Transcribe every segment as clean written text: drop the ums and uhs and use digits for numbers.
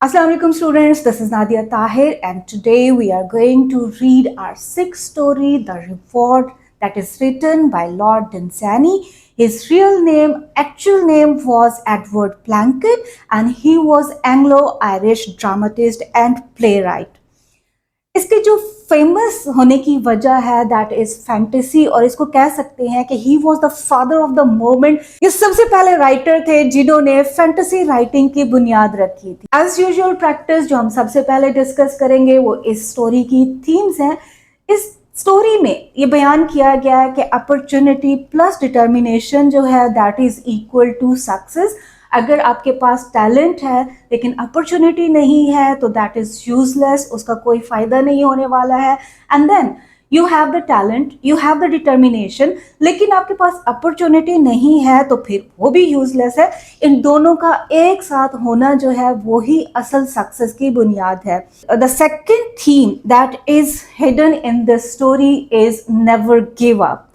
Assalamu alaikum students, this is Nadia Tahir and today we are going to read our sixth story, The Reward, that is written by Lord Dunsany. His actual name was Edward Plankin and he was Anglo-Irish dramatist and playwright. इसके जो famous होने की वजह है that is fantasy और इसको कह सकते हैं कि he was the father of the movement. ये सबसे पहले राइटर थे जिन्होंने फैंटेसी राइटिंग की बुनियाद रखी थी। एज यूजुअल प्रैक्टिस जो हम सबसे पहले डिस्कस करेंगे वो इस स्टोरी की थीम्स हैं। इस स्टोरी में ये बयान किया गया है कि अपॉर्चुनिटी प्लस डिटर्मिनेशन जो है that is equal to success. अगर आपके पास टैलेंट है लेकिन अपॉर्चुनिटी नहीं है तो दैट इज यूजलेस, उसका कोई फायदा नहीं होने वाला है। And then you have the talent, you have the determination, लेकिन आपके पास अपॉर्चुनिटी नहीं है तो फिर वो भी यूजलेस है। इन दोनों का एक साथ होना जो है वो ही असल सक्सेस की बुनियाद है। The second theme that is hidden in this story is never give up.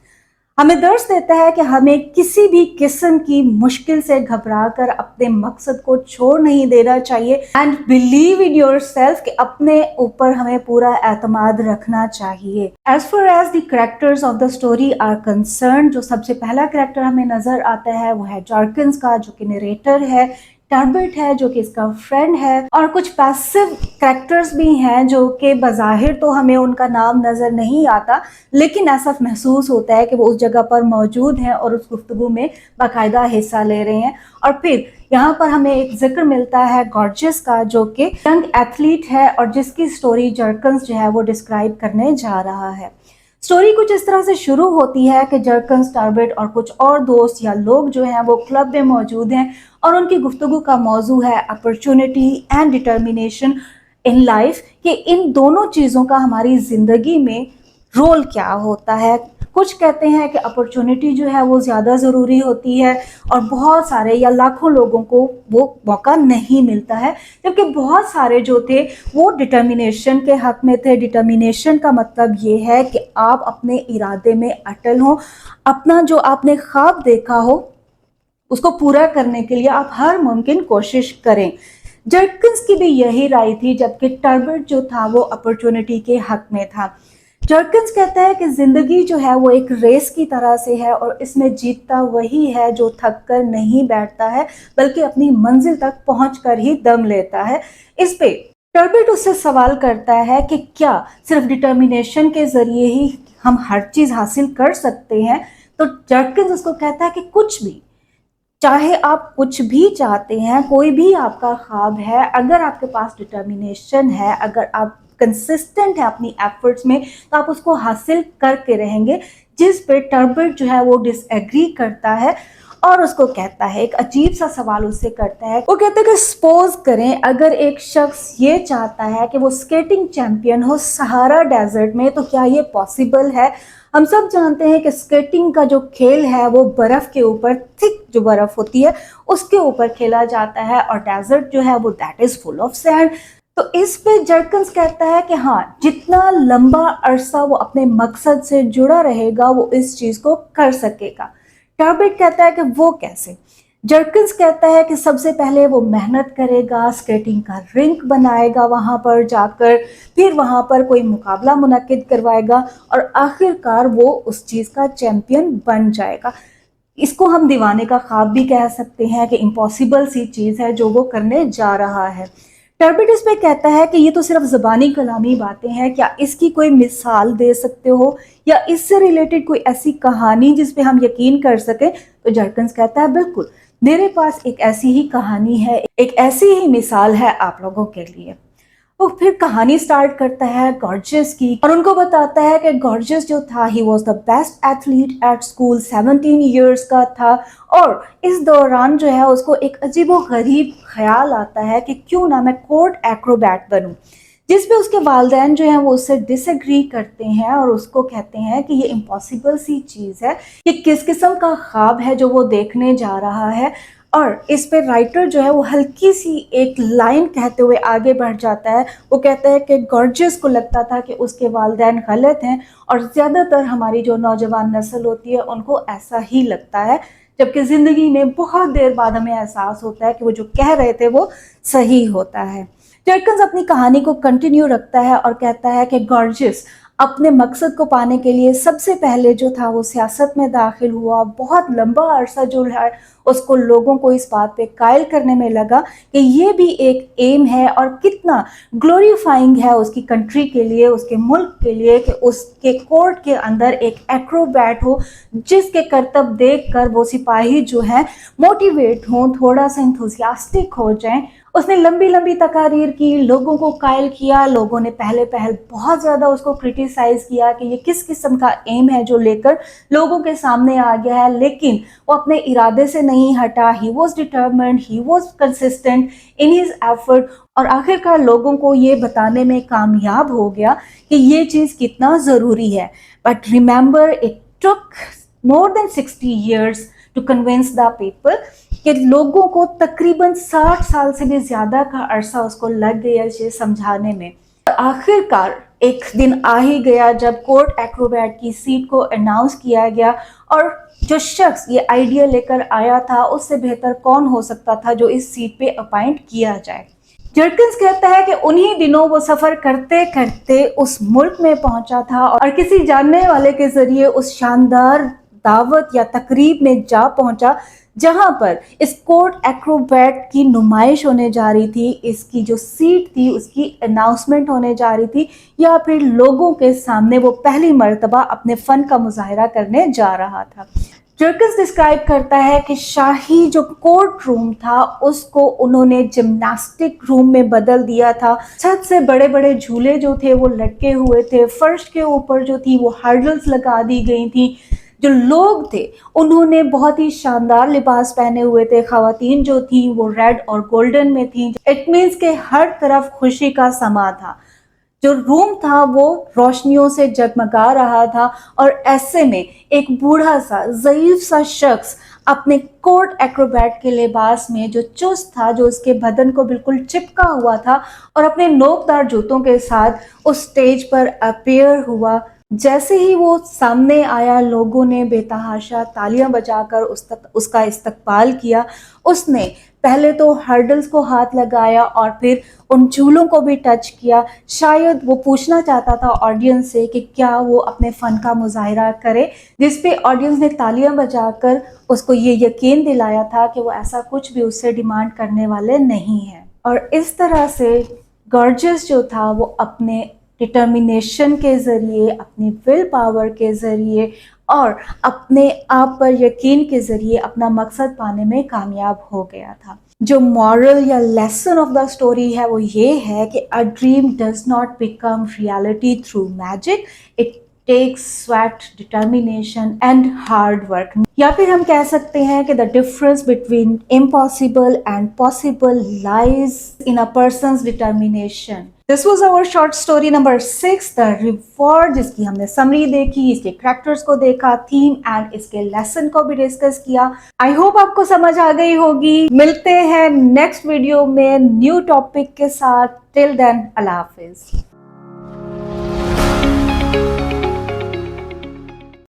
हमें दर्ज देता है कि हमें किसी भी किस्म की मुश्किल से घबराकर अपने मकसद को छोड़ नहीं देना चाहिए एंड बिलीव इन योरसेल्फ कि अपने ऊपर हमें पूरा एतमाद रखना चाहिए। As far as the characters of the story are concern, जो सबसे पहला कैरेक्टर हमें नजर आता है वो है जर्किन्स का, जो कि नरेटर है। टर्बिट है जो कि इसका फ्रेंड है, और कुछ पैसिव कैरेक्टर्स भी हैं जो कि बज़ाहिर तो हमें उनका नाम नज़र नहीं आता लेकिन ऐसा महसूस होता है कि वो उस जगह पर मौजूद हैं और उस गुफ्तगू में बाकायदा हिस्सा ले रहे हैं। और फिर यहाँ पर हमें एक जिक्र मिलता है गॉर्जियस का, जो कि यंग एथलीट है और जिसकी स्टोरी जर्किन्स जो है वो डिस्क्राइब करने जा रहा है। स्टोरी कुछ इस तरह से शुरू होती है कि जर्किन्स, टर्बिट और कुछ और दोस्त या लोग जो हैं वो क्लब में मौजूद हैं और उनकी गुफ्तगू का मौजू है opportunity and determination in life, कि इन दोनों चीज़ों का हमारी ज़िंदगी में रोल क्या होता है। कुछ कहते हैं कि अपॉर्चुनिटी जो है वो ज़्यादा ज़रूरी होती है और बहुत सारे या लाखों लोगों को वो मौका नहीं मिलता है, जबकि बहुत सारे जो थे वो डिटर्मिनेशन के हक़ में थे। डिटर्मिनेशन का मतलब ये है कि आप अपने इरादे में अटल हों, अपना जो आपने ख्वाब देखा हो उसको पूरा करने के लिए आप हर मुमकिन कोशिश करें। जर्किन्स की भी यही राय थी, जबकि टर्बिट जो था वो अपॉर्चुनिटी के हक़ में था। जर्किन्स कहता है कि ज़िंदगी जो है वो एक रेस की तरह से है और इसमें जीतता वही है जो थक कर नहीं बैठता है बल्कि अपनी मंजिल तक पहुँच कर ही दम लेता है। इस पे टर्बिट उससे सवाल करता है कि क्या सिर्फ डिटर्मिनेशन के ज़रिए ही हम हर चीज़ हासिल कर सकते हैं? तो जर्किन्स उसको कहता है कि कुछ भी, चाहे आप कुछ भी चाहते हैं, कोई भी आपका ख्वाब है, अगर आपके पास डिटर्मिनेशन है, अगर आप कंसिस्टेंट है अपनी एफर्ट्स में तो आप उसको हासिल करके रहेंगे। जिस पे टर्बिट जो है वो डिसएग्री करता है और उसको कहता है, एक अजीब सा सवाल उससे करता है। वो कहता है कि सपोज करें अगर एक शख्स ये चाहता है कि वो स्केटिंग चैंपियन हो सहारा डेजर्ट में, तो क्या ये पॉसिबल है? हम सब जानते हैं कि स्केटिंग का जो खेल है वो बर्फ़ के ऊपर, थिक जो बर्फ़ होती है उसके ऊपर खेला जाता है और डेजर्ट जो है वो that is full of sand. तो इस पे जर्किन्स कहता है कि हाँ, जितना लंबा अरसा वो अपने मकसद से जुड़ा रहेगा वो इस चीज़ को कर सकेगा। टर्बिट कहता है कि वो कैसे? जर्किन्स कहता है कि सबसे पहले वो मेहनत करेगा, स्केटिंग का रिंक बनाएगा वहाँ पर जाकर, फिर वहाँ पर कोई मुकाबला मुनक्किद करवाएगा और आखिरकार वो उस चीज़ का चैम्पियन बन जाएगा। इसको हम दीवाने का ख्वाब भी कह सकते हैं कि इम्पॉसिबल सी चीज़ है जो वो करने जा रहा है। टर्बिट इस पे कहता है कि ये तो सिर्फ ज़बानी कलामी बातें हैं, क्या इसकी कोई मिसाल दे सकते हो या इससे रिलेटेड कोई ऐसी कहानी जिस पे हम यकीन कर सकें? तो जर्किन्स कहता है बिल्कुल, मेरे पास एक ऐसी ही कहानी है, एक ऐसी ही मिसाल है आप लोगों के लिए। वो फिर कहानी स्टार्ट करता है गॉर्जियस की और उनको बताता है कि गॉर्जियस जो था he was the best athlete at school, 17 years का था और इस दौरान जो है उसको एक अजीबो गरीब ख्याल आता है कि क्यों ना मैं कोर्ट एक्रोबैट बनूं, जिस पे उसके वालिदैन जो हैं वो उससे डिसएग्री करते हैं और उसको कहते हैं कि ये इम्पॉसिबल सी चीज़ है, ये किस किस्म का ख्वाब है जो वो देखने जा रहा है। और इस पे राइटर जो है वो हल्की सी एक लाइन कहते हुए आगे बढ़ जाता है। वो कहता है कि गॉर्जियस को लगता था कि उसके वालिदैन गलत हैं और ज़्यादातर हमारी जो नौजवान नस्ल होती है उनको ऐसा ही लगता है, जबकि ज़िंदगी में बहुत देर बाद हमें एहसास होता है कि वो जो कह रहे थे वो सही होता है। जर्किन्स अपनी कहानी को कंटिन्यू रखता है और कहता है कि गॉर्जियस अपने मकसद को पाने के लिए सबसे पहले जो था वो सियासत में दाखिल हुआ। बहुत लंबा अरसा जो है उसको लोगों को इस बात पे कायल करने में लगा कि ये भी एक एम है और कितना ग्लोरीफाइंग है उसकी कंट्री के लिए, उसके मुल्क के लिए कि उसके कोर्ट के अंदर एक एक्रोबैट हो जिसके करतब देख कर वो सिपाही जो है मोटिवेट हों, थोड़ा सा इंथुजियास्टिक हो जाएं। उसने लंबी लंबी तकारीर की, लोगों को कायल किया। लोगों ने पहले बहुत ज़्यादा उसको क्रिटिसाइज़ किया कि ये किस किस्म का एम है जो लेकर लोगों के सामने आ गया है, लेकिन वो अपने इरादे से नहीं हटा। He was determined, he was consistent in his effort और आखिरकार लोगों को ये बताने में कामयाब हो गया कि ये चीज़ कितना ज़रूरी है। But remember, it took more than 60 years to convince the people कि लोगों को तकरीबन 60 साल से भी ज़्यादा का अरसा उसको लग गया ये समझाने में। आखिरकार एक दिन आ ही गया जब कोर्ट एक्रोबैट की सीट को अनाउंस किया गया और जो शख्स ये आइडिया लेकर आया था उससे बेहतर कौन हो सकता था जो इस सीट पे अपॉइंट किया जाए। जर्किन्स कहता है कि उन्हीं दिनों वो सफ़र करते करते उस मुल्क में पहुंचा था और किसी जानने वाले के ज़रिए उस शानदार दावत या तकरीब में जा पहुंचा जहां पर इस कोर्ट एक्रोबैट की नुमाइश होने जा रही थी, इसकी जो सीट थी उसकी अनाउंसमेंट होने जा रही थी, या फिर लोगों के सामने वो पहली मर्तबा अपने फ़न का मुजाहरा करने जा रहा था। जर्किन्स डिस्क्राइब करता है कि शाही जो कोर्ट रूम था उसको उन्होंने जिम्नास्टिक रूम में बदल दिया था। छत से बड़े बड़े झूले जो थे वो लटके हुए थे, फर्श के ऊपर जो थी वो हर्डल्स लगा दी गई थी। जो लोग थे उन्होंने बहुत ही शानदार लिबास पहने हुए थे। खवातीन जो थी वो रेड और गोल्डन में थी। इट मीन्स के हर तरफ खुशी का समा था। जो रूम था वो रोशनियों से जगमगा रहा था और ऐसे में एक बूढ़ा सा ज़ईफ सा शख्स अपने कोर्ट एक्रोबैट के लिबास में जो चुस्त था, जो उसके बदन को बिल्कुल चिपका हुआ था और अपने नोकदार जूतों के साथ उस स्टेज पर अपीयर हुआ। जैसे ही वो सामने आया लोगों ने बेतहाशा तालियां बजाकर उसका इस्तकबाल किया। उसने पहले तो हर्डल्स को हाथ लगाया और फिर उन झूलों को भी टच किया। शायद वो पूछना चाहता था ऑडियंस से कि क्या वो अपने फ़न का मुजाहरा करे, जिस पे ऑडियंस ने तालियां बजाकर उसको ये यकीन दिलाया था कि वो ऐसा कुछ भी उससे डिमांड करने वाले नहीं हैं। और इस तरह से गॉर्जियस जो था वो अपने डिटर्मिनेशन के ज़रिए, अपनी विल पावर के ज़रिए और अपने आप पर यकीन के ज़रिए अपना मकसद पाने में कामयाब हो गया था। जो मॉरल या लेसन ऑफ द स्टोरी है वो ये है कि a dream does not become reality through magic, it takes sweat, determination and hard work. या फिर हम कह सकते हैं कि the difference between impossible and possible lies in a person's determination. This was our short story number 6, the reward, जिसकी हमने summary देखी, इसके कैरेक्टर्स को देखा, थीम एंड इसके लेसन को भी डिस्कस किया। आई होप आपको समझ आ गई होगी। मिलते हैं नेक्स्ट वीडियो में न्यू टॉपिक के साथ। टिल देन, अल्लाह हाफिज।